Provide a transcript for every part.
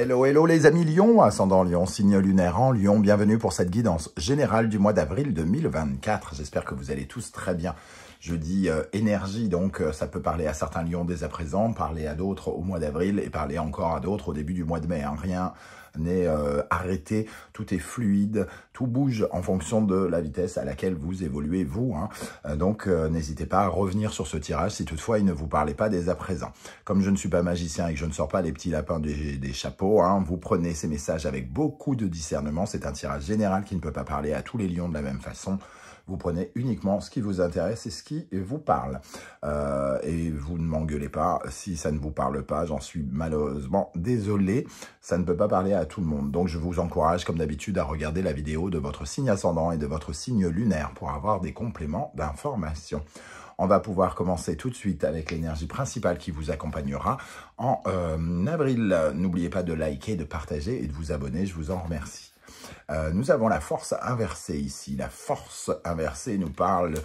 Hello, hello les amis Lion, ascendant Lion, signe lunaire en Lion, bienvenue pour cette guidance générale du mois d'avril 2024. J'espère que vous allez tous très bien. Je dis énergie, donc ça peut parler à certains lions dès à présent, parler à d'autres au mois d'avril et parler encore à d'autres au début du mois de mai. Hein. Rien n'est arrêté, tout est fluide, tout bouge en fonction de la vitesse à laquelle vous évoluez vous. Hein. Donc n'hésitez pas à revenir sur ce tirage si toutefois il ne vous parlait pas dès à présent. Comme je ne suis pas magicien et que je ne sors pas les petits lapins des chapeaux, hein, vous prenez ces messages avec beaucoup de discernement. C'est un tirage général qui ne peut pas parler à tous les lions de la même façon. Vous prenez uniquement ce qui vous intéresse et ce qui vous parle. Et vous ne m'engueulez pas si ça ne vous parle pas. J'en suis malheureusement désolé. Ça ne peut pas parler à tout le monde. Donc, je vous encourage, comme d'habitude, à regarder la vidéo de votre signe ascendant et de votre signe lunaire pour avoir des compléments d'information. On va pouvoir commencer tout de suite avec l'énergie principale qui vous accompagnera en avril. N'oubliez pas de liker, de partager et de vous abonner. Je vous en remercie. Nous avons la force inversée ici. La force inversée nous parle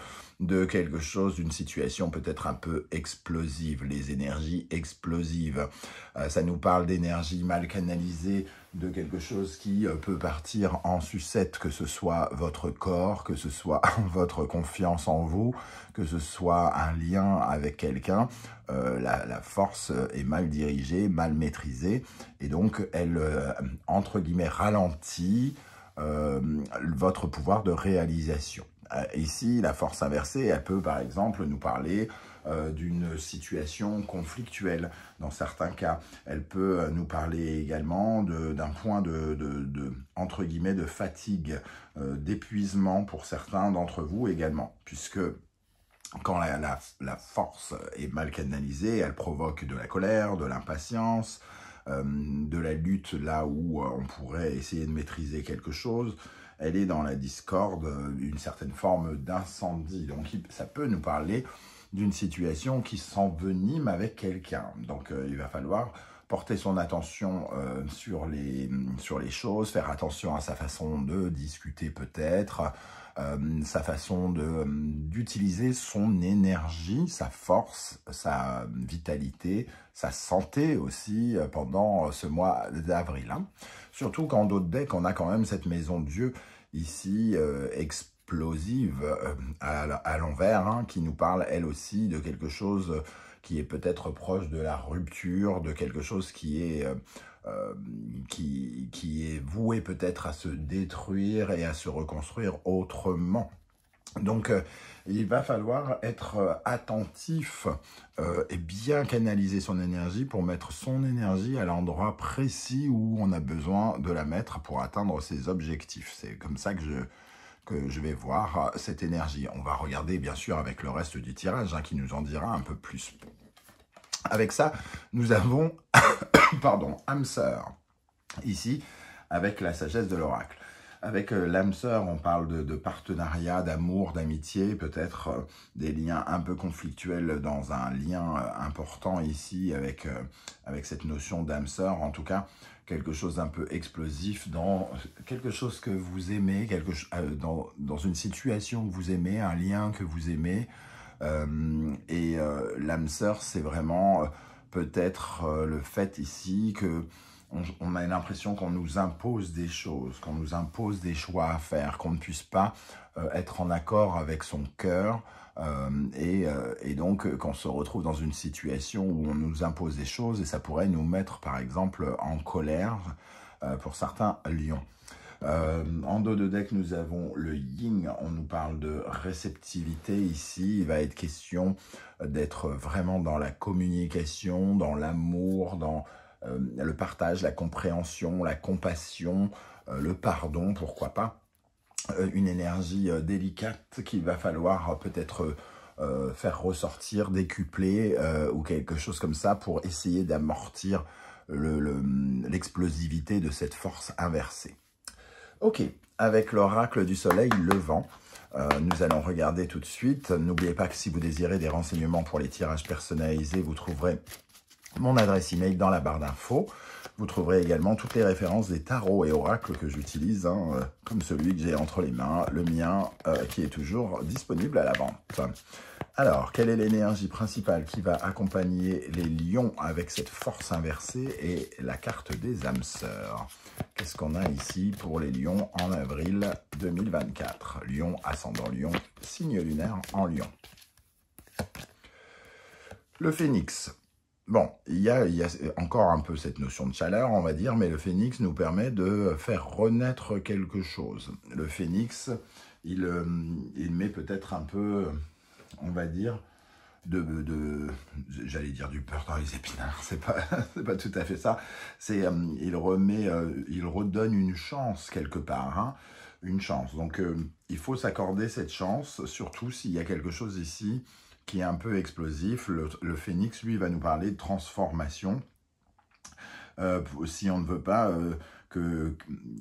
de quelque chose, d'une situation peut-être un peu explosive, les énergies explosives. Ça nous parle d'énergie mal canalisée, de quelque chose qui peut partir en sucette, que ce soit votre corps, que ce soit votre confiance en vous, que ce soit un lien avec quelqu'un. La force est mal dirigée, mal maîtrisée, et donc elle, entre guillemets, ralentit votre pouvoir de réalisation. Ici, la force inversée, elle peut par exemple nous parler d'une situation conflictuelle. Dans certains cas, elle peut nous parler également d'un point entre guillemets, de fatigue, d'épuisement pour certains d'entre vous également, puisque quand la force est mal canalisée, elle provoque de la colère, de l'impatience, de la lutte là où on pourrait essayer de maîtriser quelque chose. Elle est dans la discorde, une certaine forme d'incendie. Donc ça peut nous parler d'une situation qui s'envenime avec quelqu'un. Donc il va falloir porter son attention sur les choses, faire attention à sa façon de discuter peut-être, sa façon d'utiliser son énergie, sa force, sa vitalité, sa santé aussi pendant ce mois d'avril. Hein. Surtout qu'en d'autres decks, on a quand même cette maison de Dieu ici explosive à l'envers, hein, qui nous parle elle aussi de quelque chose qui est peut-être proche de la rupture, de quelque chose qui est voué peut-être à se détruire et à se reconstruire autrement. Donc, il va falloir être attentif et bien canaliser son énergie pour mettre son énergie à l'endroit précis où on a besoin de la mettre pour atteindre ses objectifs. C'est comme ça que je vais voir cette énergie. On va regarder bien sûr avec le reste du tirage, hein, qui nous en dira un peu plus. Avec ça, nous avons pardon, âme sœur, ici, avec la sagesse de l'oracle. Avec l'âme sœur, on parle de partenariat, d'amour, d'amitié, peut-être des liens un peu conflictuels dans un lien important ici avec cette notion d'âme sœur. En tout cas, quelque chose d'un peu explosif dans quelque chose que vous aimez, dans une situation que vous aimez, un lien que vous aimez. L'âme sœur, c'est vraiment peut-être le fait ici que on a l'impression qu'on nous impose des choses, qu'on nous impose des choix à faire, qu'on ne puisse pas être en accord avec son cœur et donc qu'on se retrouve dans une situation où on nous impose des choses et ça pourrait nous mettre par exemple en colère pour certains lions. En dos de deck, nous avons le yin. On nous parle de réceptivité ici. Il va être question d'être vraiment dans la communication, dans l'amour, dans le partage, la compréhension, la compassion, le pardon, pourquoi pas. Une énergie délicate qu'il va falloir peut-être faire ressortir, décupler ou quelque chose comme ça pour essayer d'amortir l'explosivité de cette force inversée. Ok, avec l'oracle du soleil levant, nous allons regarder tout de suite. N'oubliez pas que si vous désirez des renseignements pour les tirages personnalisés, vous trouverez mon adresse email dans la barre d'infos. Vous trouverez également toutes les références des tarots et oracles que j'utilise, comme celui que j'ai entre les mains, le mien, qui est toujours disponible à la vente. Alors, quelle est l'énergie principale qui va accompagner les lions avec cette force inversée et la carte des âmes sœurs? Qu'est-ce qu'on a ici pour les lions en avril 2024? Lion, ascendant lion, signe lunaire en lion. Le phénix. Bon, il y a encore un peu cette notion de chaleur, on va dire, mais le phénix nous permet de faire renaître quelque chose. Le phénix, il met peut-être un peu, on va dire, j'allais dire du beurre dans les épinards, c'est pas tout à fait ça. C'est, il redonne une chance quelque part, hein, une chance. Donc, il faut s'accorder cette chance, surtout s'il y a quelque chose ici qui est un peu explosif. Le phénix, lui, va nous parler de transformation. Si on ne veut pas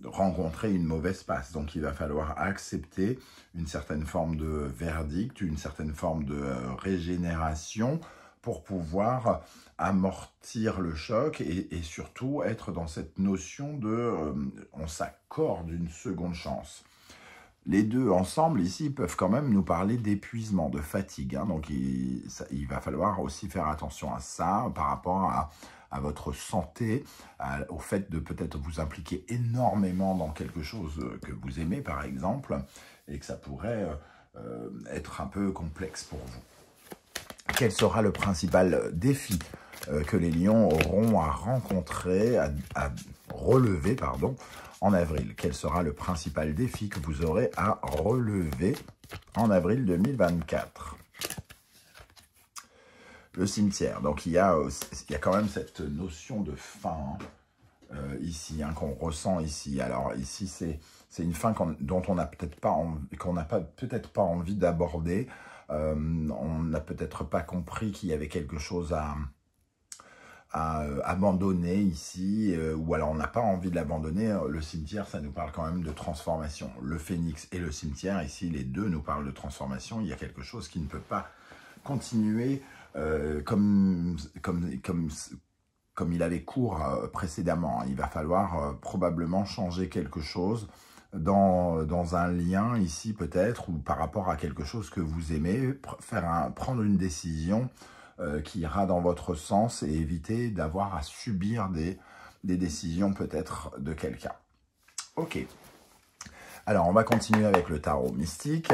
rencontrer une mauvaise passe. Donc, il va falloir accepter une certaine forme de verdict, une certaine forme de régénération pour pouvoir amortir le choc et surtout être dans cette notion de on s'accorde une seconde chance. Les deux ensemble, ici, peuvent quand même nous parler d'épuisement, de fatigue. Hein. Donc, il va falloir aussi faire attention à ça par rapport à votre santé, au fait de peut-être vous impliquer énormément dans quelque chose que vous aimez, par exemple, et que ça pourrait être un peu complexe pour vous. Quel sera le principal défi que les lions auront à rencontrer, à relever, pardon, en avril? Quel sera le principal défi que vous aurez à relever en avril 2024? Le cimetière. Donc, il y a quand même cette notion de fin ici, hein, qu'on ressent ici. Alors, ici, c'est une fin dont on n'a peut-être pas envie d'aborder. On n'a peut-être pas compris qu'il y avait quelque chose à abandonner ici, ou alors on n'a pas envie de l'abandonner. Le cimetière, ça nous parle quand même de transformation. Le phénix et le cimetière, ici, les deux nous parlent de transformation. Il y a quelque chose qui ne peut pas continuer comme il avait cours précédemment. Il va falloir probablement changer quelque chose dans un lien ici peut-être, ou par rapport à quelque chose que vous aimez, prendre une décision qui ira dans votre sens et éviter d'avoir à subir des décisions peut-être de quelqu'un. Ok. Alors, on va continuer avec le tarot mystique.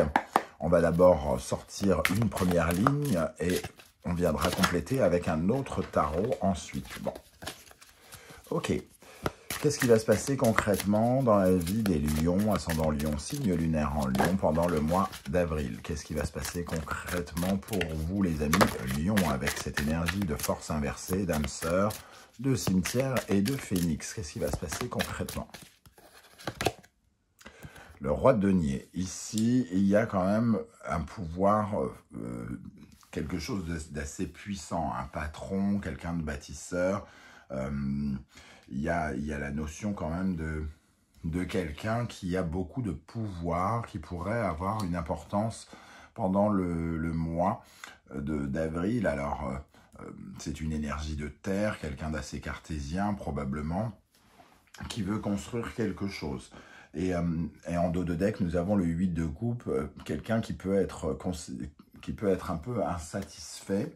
On va d'abord sortir une première ligne et on viendra compléter avec un autre tarot ensuite. Bon. Ok. Qu'est-ce qui va se passer concrètement dans la vie des lions, ascendant lion, signe lunaire en lion, pendant le mois d'avril? Qu'est-ce qui va se passer concrètement pour vous, les amis lions, avec cette énergie de force inversée, d'âme sœur, de cimetière et de phénix? Qu'est-ce qui va se passer concrètement? Le roi de denier. Ici, il y a quand même un pouvoir, quelque chose d'assez puissant, un patron, quelqu'un de bâtisseur. Il y a la notion quand même de quelqu'un qui a beaucoup de pouvoir, qui pourrait avoir une importance pendant le mois d'avril. Alors, c'est une énergie de terre, quelqu'un d'assez cartésien probablement, qui veut construire quelque chose. Et en dos de deck, nous avons le 8 de coupe, quelqu'un qui peut être un peu insatisfait.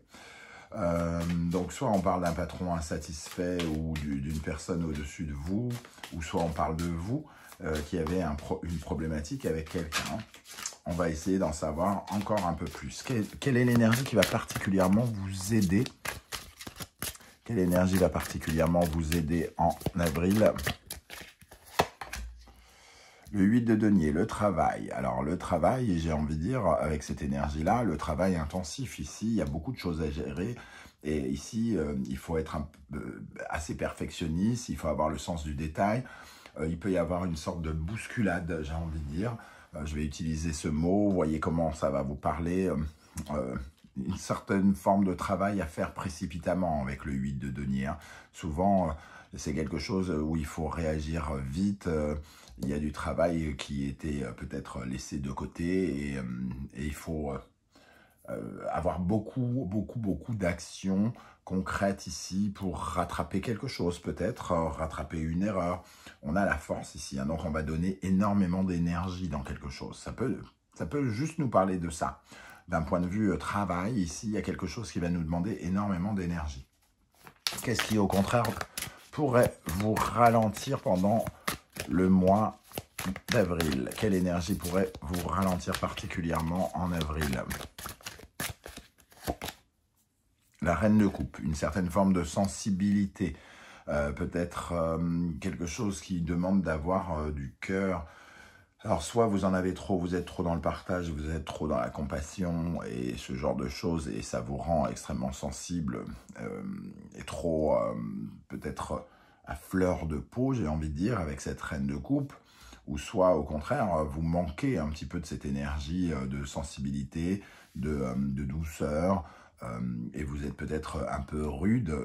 Donc, soit on parle d'un patron insatisfait ou d'une personne au-dessus de vous, ou soit on parle de vous qui avez une problématique avec quelqu'un. On va essayer d'en savoir encore un peu plus. Quelle est l'énergie qui va particulièrement vous aider? Quelle énergie va particulièrement vous aider en avril? Le 8 de denier, le travail. Alors, le travail, j'ai envie de dire, avec cette énergie-là, le travail intensif. Ici, il y a beaucoup de choses à gérer. Et ici, il faut être assez perfectionniste, il faut avoir le sens du détail. Il peut y avoir une sorte de bousculade, j'ai envie de dire. Je vais utiliser ce mot, vous voyez comment ça va vous parler. Une certaine forme de travail à faire précipitamment avec le 8 de denier. Hein. Souvent, c'est quelque chose où il faut réagir vite. Il y a du travail qui était peut-être laissé de côté et il faut avoir beaucoup d'actions concrètes ici pour rattraper quelque chose, peut-être, rattraper une erreur. On a la force ici, hein, donc on va donner énormément d'énergie dans quelque chose. Ça peut juste nous parler de ça. D'un point de vue travail, ici, il y a quelque chose qui va nous demander énormément d'énergie. Qu'est-ce qui, au contraire, pourrait vous ralentir pendant le mois d'avril? Quelle énergie pourrait vous ralentir particulièrement en avril? La reine de coupe, une certaine forme de sensibilité, peut-être quelque chose qui demande d'avoir du cœur. Alors, soit vous en avez trop, vous êtes trop dans le partage, vous êtes trop dans la compassion et ce genre de choses, et ça vous rend extrêmement sensible et trop, peut-être à fleur de peau, j'ai envie de dire, avec cette reine de coupe. Ou soit, au contraire, vous manquez un petit peu de cette énergie de sensibilité, de douceur, et vous êtes peut-être un peu rude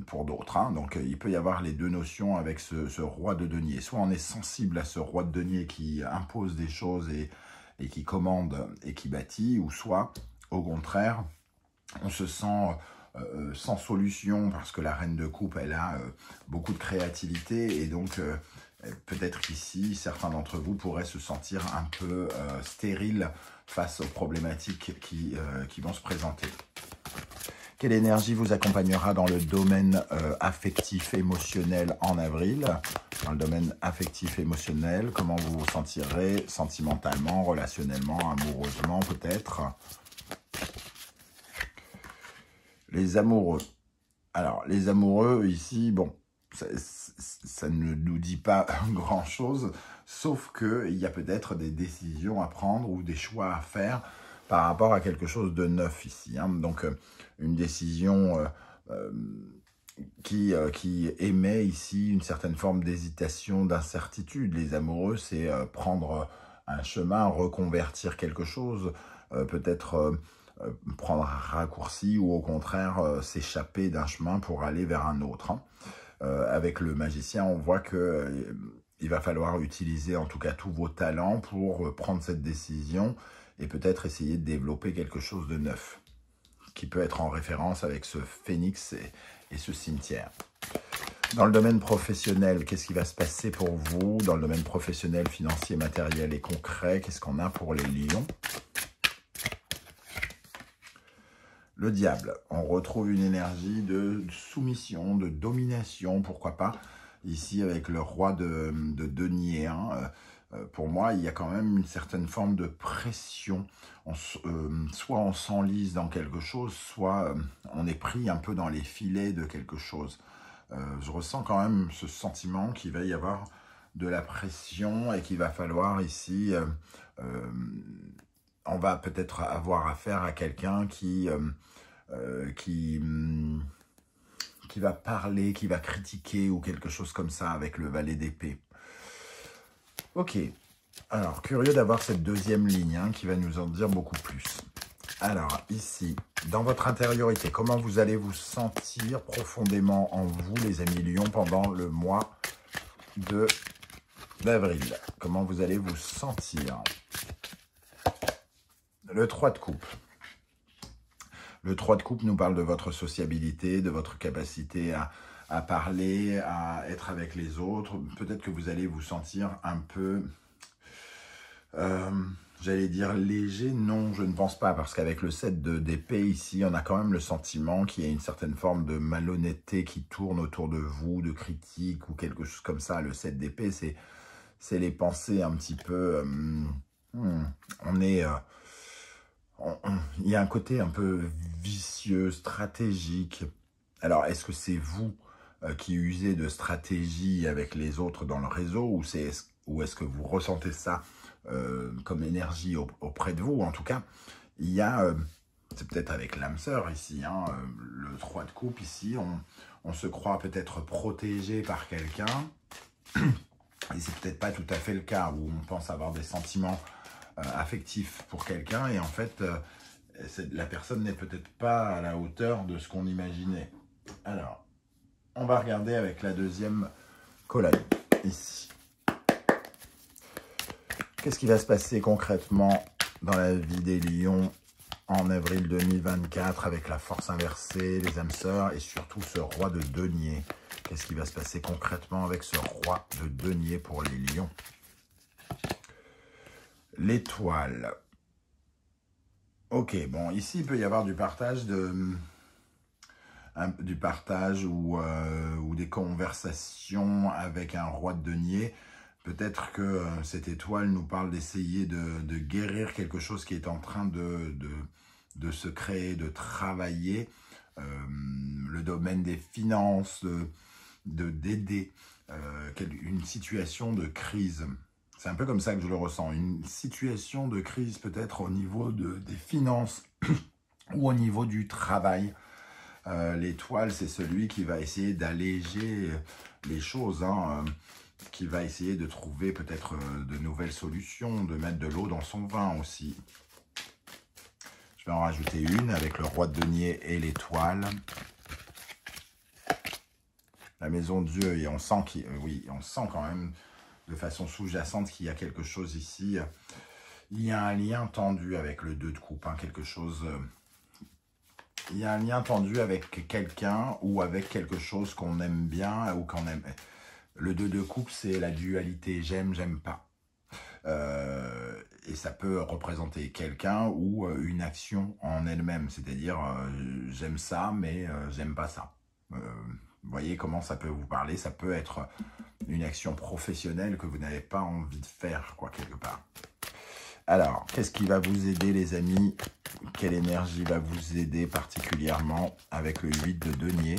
pour d'autres. Hein. Donc, il peut y avoir les deux notions avec ce roi de denier. Soit on est sensible à ce roi de denier qui impose des choses et qui commande et qui bâtit, ou soit, au contraire, on se sent sans solution parce que la reine de coupe, elle a beaucoup de créativité et donc peut-être qu'ici, certains d'entre vous pourraient se sentir un peu stériles face aux problématiques qui vont se présenter. Quelle énergie vous accompagnera dans le domaine affectif, émotionnel en avril? Dans le domaine affectif, émotionnel, comment vous vous sentirez sentimentalement, relationnellement, amoureusement peut-être? Les amoureux. Alors, les amoureux, ici, bon, ça ne nous dit pas grand-chose, sauf qu'il y a peut-être des décisions à prendre ou des choix à faire par rapport à quelque chose de neuf ici. Hein. Donc, une décision qui émet ici une certaine forme d'hésitation, d'incertitude. Les amoureux, c'est prendre un chemin, reconvertir quelque chose, peut-être prendre un raccourci ou au contraire s'échapper d'un chemin pour aller vers un autre. Hein. Avec le magicien, on voit que il va falloir utiliser en tout cas tous vos talents pour prendre cette décision et peut-être essayer de développer quelque chose de neuf, qui peut être en référence avec ce phénix et ce cimetière. Dans le domaine professionnel, qu'est-ce qui va se passer pour vous? Dans le domaine professionnel, financier, matériel et concret, qu'est-ce qu'on a pour les lions? Le diable, on retrouve une énergie de soumission, de domination, pourquoi pas, ici avec le roi de denier. Hein. Pour moi, il y a quand même une certaine forme de pression. Soit on s'enlise dans quelque chose, soit on est pris un peu dans les filets de quelque chose. Je ressens quand même ce sentiment qu'il va y avoir de la pression et qu'il va falloir ici... on va peut-être avoir affaire à quelqu'un qui va parler, qui va critiquer ou quelque chose comme ça avec le valet d'épée. Ok, alors curieux d'avoir cette deuxième ligne hein, qui va nous en dire beaucoup plus. Alors ici, dans votre intériorité, comment vous allez vous sentir profondément en vous les amis lions pendant le mois d'avril? Comment vous allez vous sentir? Le 3 de coupe. Le 3 de coupe nous parle de votre sociabilité, de votre capacité à parler, à être avec les autres. Peut-être que vous allez vous sentir un peu, j'allais dire léger. Non, je ne pense pas, parce qu'avec le 7 d'épée ici, on a quand même le sentiment qu'il y a une certaine forme de malhonnêteté qui tourne autour de vous, de critique ou quelque chose comme ça. Le 7 d'épée, c'est les pensées un petit peu... on est... il y a un côté un peu vicieux, stratégique. Alors, est-ce que c'est vous qui usez de stratégie avec les autres dans le réseau ou est-ce que vous ressentez ça comme énergie auprès de vous? En tout cas, il y a, c'est peut-être avec l'âme sœur ici, hein, le 3 de coupe ici, on se croit peut-être protégé par quelqu'un et c'est peut-être pas tout à fait le cas où on pense avoir des sentiments affectif pour quelqu'un et en fait la personne n'est peut-être pas à la hauteur de ce qu'on imaginait. Alors on va regarder avec la deuxième colonne ici. Qu'est-ce qui va se passer concrètement dans la vie des lions en avril 2024 avec la force inversée, les âmes sœurs et surtout ce roi de denier. Qu'est-ce qui va se passer concrètement avec ce roi de denier pour les lions? L'étoile. Ok, bon, ici il peut y avoir du partage ou des conversations avec un roi de denier. Peut-être que cette étoile nous parle d'essayer de guérir quelque chose qui est en train de se créer, de travailler. Le domaine des finances, d'aider une situation de crise. C'est un peu comme ça que je le ressens. Une situation de crise peut-être au niveau des finances ou au niveau du travail. L'étoile, c'est celui qui va essayer d'alléger les choses, hein, qui va essayer de trouver peut-être de nouvelles solutions, de mettre de l'eau dans son vin aussi. Je vais en rajouter une avec le roi de denier et l'étoile. La maison de Dieu, et on sent on sent quand même de façon sous-jacente qu'il y a quelque chose ici. Il y a un lien tendu avec le 2 de coupe, hein, quelque chose... il y a un lien tendu avec quelqu'un ou avec quelque chose qu'on aime bien ou qu'on aime. Le 2 de coupe, c'est la dualité j'aime, j'aime pas. Et ça peut représenter quelqu'un ou une action en elle-même. C'est-à-dire, j'aime ça, mais j'aime pas ça. Vous voyez comment ça peut vous parler? Ça peut être une action professionnelle que vous n'avez pas envie de faire, quoi, quelque part. Alors, qu'est-ce qui va vous aider, les amis? Quelle énergie va vous aider particulièrement avec le 8 de denier?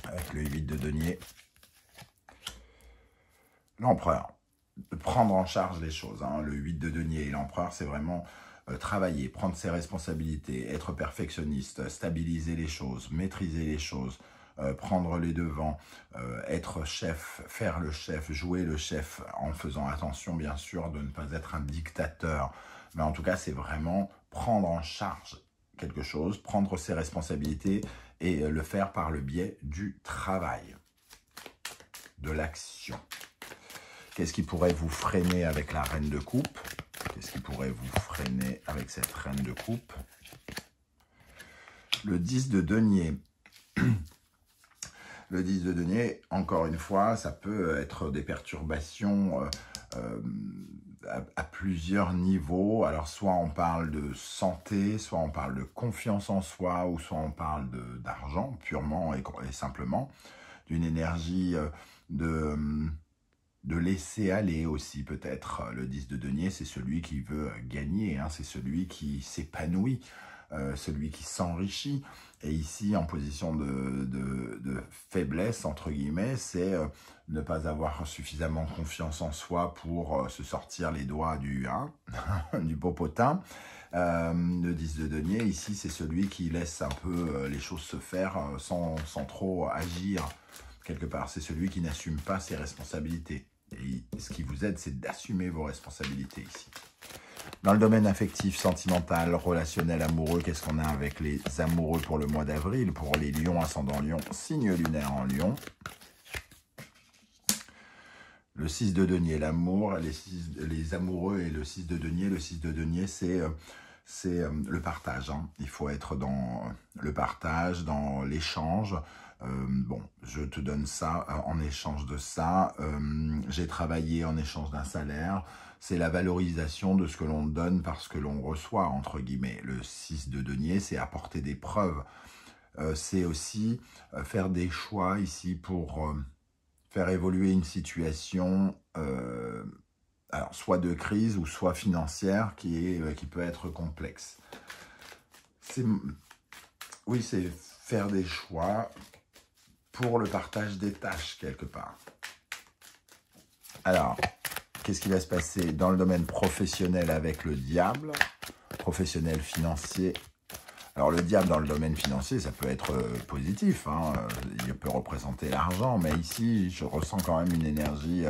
Avec le 8 de denier. L'empereur. De prendre en charge les choses. Hein. Le 8 de denier et l'empereur, c'est vraiment travailler, prendre ses responsabilités, être perfectionniste, stabiliser les choses, maîtriser les choses, prendre les devants, être chef, faire le chef, jouer le chef en faisant attention bien sûr de ne pas être un dictateur. Mais en tout cas, c'est vraiment prendre en charge quelque chose, prendre ses responsabilités et le faire par le biais du travail, de l'action. Qu'est-ce qui pourrait vous freiner avec la reine de coupe? Qu'est-ce qui pourrait vous freiner avec cette reine de coupe? Le 10 de denier. Le 10 de denier, encore une fois, ça peut être des perturbations à plusieurs niveaux. Alors, soit on parle de santé, soit on parle de confiance en soi, ou soit on parle d'argent, purement et simplement, d'une énergie de laisser aller aussi peut-être. Le 10 de denier, c'est celui qui veut gagner, hein, c'est celui qui s'épanouit, celui qui s'enrichit. Et ici, en position de faiblesse, entre guillemets, c'est ne pas avoir suffisamment confiance en soi pour se sortir les doigts du popotin. Le 10 de denier, ici, c'est celui qui laisse un peu les choses se faire sans trop agir quelque part. C'est celui qui n'assume pas ses responsabilités. Et ce qui vous aide, c'est d'assumer vos responsabilités ici. Dans le domaine affectif, sentimental, relationnel, amoureux, qu'est-ce qu'on a avec les amoureux pour le mois d'avril? Pour les lions, ascendant lion, signe lunaire en lion. Le 6 de denier, l'amour, les amoureux et le 6 de denier. Le 6 de denier, c'est le partage. Hein. Il faut être dans le partage, dans l'échange. Bon, je te donne ça en échange de ça. J'ai travaillé en échange d'un salaire. C'est la valorisation de ce que l'on donne parce que l'on reçoit, entre guillemets. Le 6 de denier, c'est apporter des preuves. C'est aussi faire des choix ici pour faire évoluer une situation, alors soit de crise ou soit financière, qui peut être complexe. Oui, c'est faire des choix pour le partage des tâches, quelque part. Alors, qu'est-ce qui va se passer dans le domaine professionnel avec le diable, professionnel financier? Alors, le diable dans le domaine financier, ça peut être positif, hein, il peut représenter l'argent, mais ici, je ressens quand même une énergie,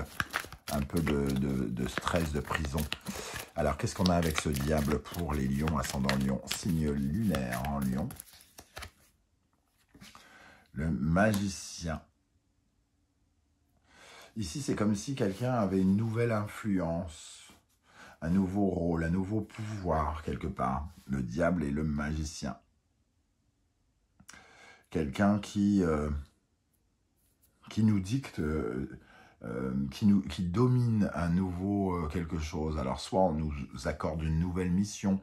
un peu de stress, de prison. Alors, qu'est-ce qu'on a avec ce diable pour les lions, ascendant lion, signe lunaire en lion? Le magicien. Ici, c'est comme si quelqu'un avait une nouvelle influence. un nouveau rôle, un nouveau pouvoir quelque part. Le diable et le magicien. Quelqu'un qui nous dicte, qui domine un nouveau quelque chose. Alors soit on nous accorde une nouvelle mission,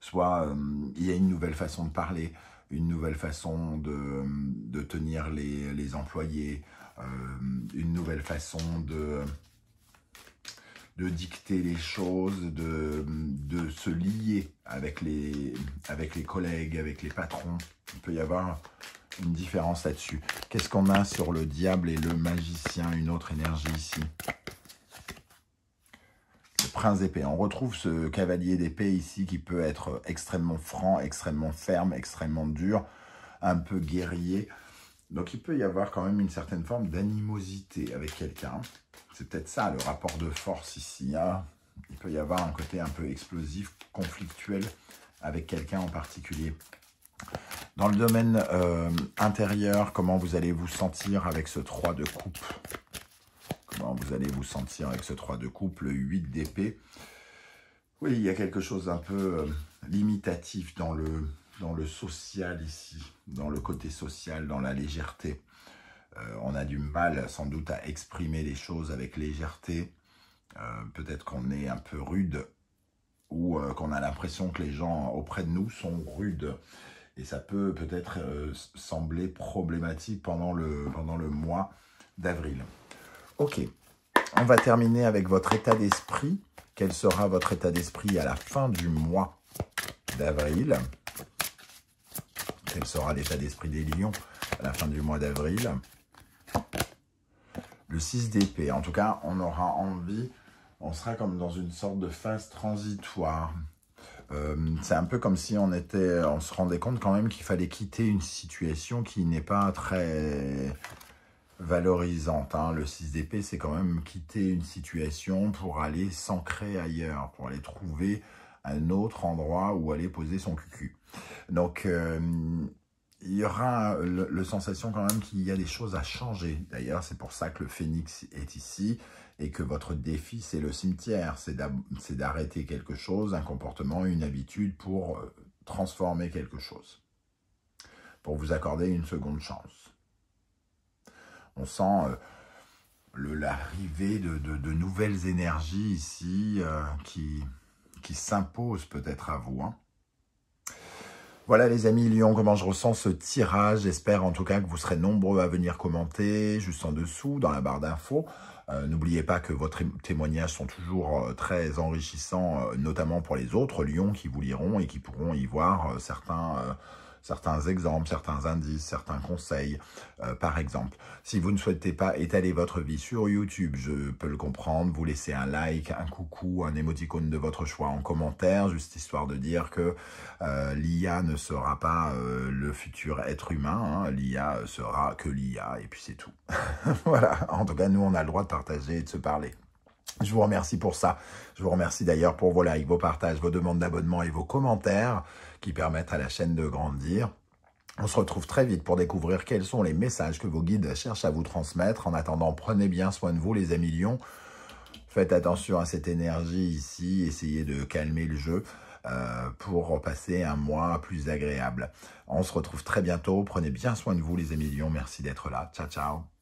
soit il y a une nouvelle façon de parler, une nouvelle façon de tenir les employés, une nouvelle façon de dicter les choses, de se lier avec les collègues, avec les patrons. Il peut y avoir une différence là-dessus. Qu'est-ce qu'on a sur le diable et le magicien? Une autre énergie ici. Le prince d'épée. On retrouve ce cavalier d'épée ici qui peut être extrêmement franc, extrêmement ferme, extrêmement dur, un peu guerrier. Donc il peut y avoir quand même une certaine forme d'animosité avec quelqu'un. C'est peut-être ça le rapport de force ici. Hein. Il peut y avoir un côté un peu explosif, conflictuel avec quelqu'un en particulier. Dans le domaine intérieur, comment vous allez vous sentir avec ce 3 de coupe? Comment vous allez vous sentir avec ce 3 de coupe, le 8 d'épée? Oui, il y a quelque chose d'un peu limitatif dans le social ici, dans le côté social, dans la légèreté. On a du mal sans doute à exprimer les choses avec légèreté. Peut-être qu'on est un peu rude ou qu'on a l'impression que les gens auprès de nous sont rudes. Et ça peut peut-être sembler problématique pendant le mois d'avril. Ok, on va terminer avec votre état d'esprit. Quel sera votre état d'esprit à la fin du mois d'avril? Quel sera l'état d'esprit des lions à la fin du mois d'avril? Le 6 d'épée. En tout cas, on aura envie, on sera comme dans une sorte de phase transitoire. C'est un peu comme si on se rendait compte quand même qu'il fallait quitter une situation qui n'est pas très valorisante. Hein. Le 6 d'épée, c'est quand même quitter une situation pour aller s'ancrer ailleurs, pour aller trouver un autre endroit où aller poser son cucu. Donc, il y aura le sensation quand même qu'il y a des choses à changer. D'ailleurs, c'est pour ça que le phénix est ici et que votre défi, c'est le cimetière. C'est d'arrêter quelque chose, un comportement, une habitude pour transformer quelque chose. Pour vous accorder une seconde chance. On sent l'arrivée de nouvelles énergies ici qui s'imposent peut-être à vous. Hein. Voilà les amis Lions, comment je ressens ce tirage. J'espère en tout cas que vous serez nombreux à venir commenter juste en dessous dans la barre d'infos. N'oubliez pas que vos témoignages sont toujours très enrichissants, notamment pour les autres Lions qui vous liront et qui pourront y voir certains exemples, certains indices, certains conseils, par exemple. Si vous ne souhaitez pas étaler votre vie sur YouTube, je peux le comprendre, vous laissez un like, un coucou, un émoticône de votre choix en commentaire, juste histoire de dire que l'IA ne sera pas le futur être humain, hein, l'IA sera que l'IA, et puis c'est tout. Voilà, en tout cas, nous, on a le droit de partager et de se parler. Je vous remercie pour ça. Je vous remercie d'ailleurs pour vos likes, vos partages, vos demandes d'abonnement et vos commentaires qui permettent à la chaîne de grandir. On se retrouve très vite pour découvrir quels sont les messages que vos guides cherchent à vous transmettre. En attendant, prenez bien soin de vous, les amis Lions. Faites attention à cette énergie ici. Essayez de calmer le jeu pour passer un mois plus agréable. On se retrouve très bientôt. Prenez bien soin de vous, les amis Lions. Merci d'être là. Ciao, ciao.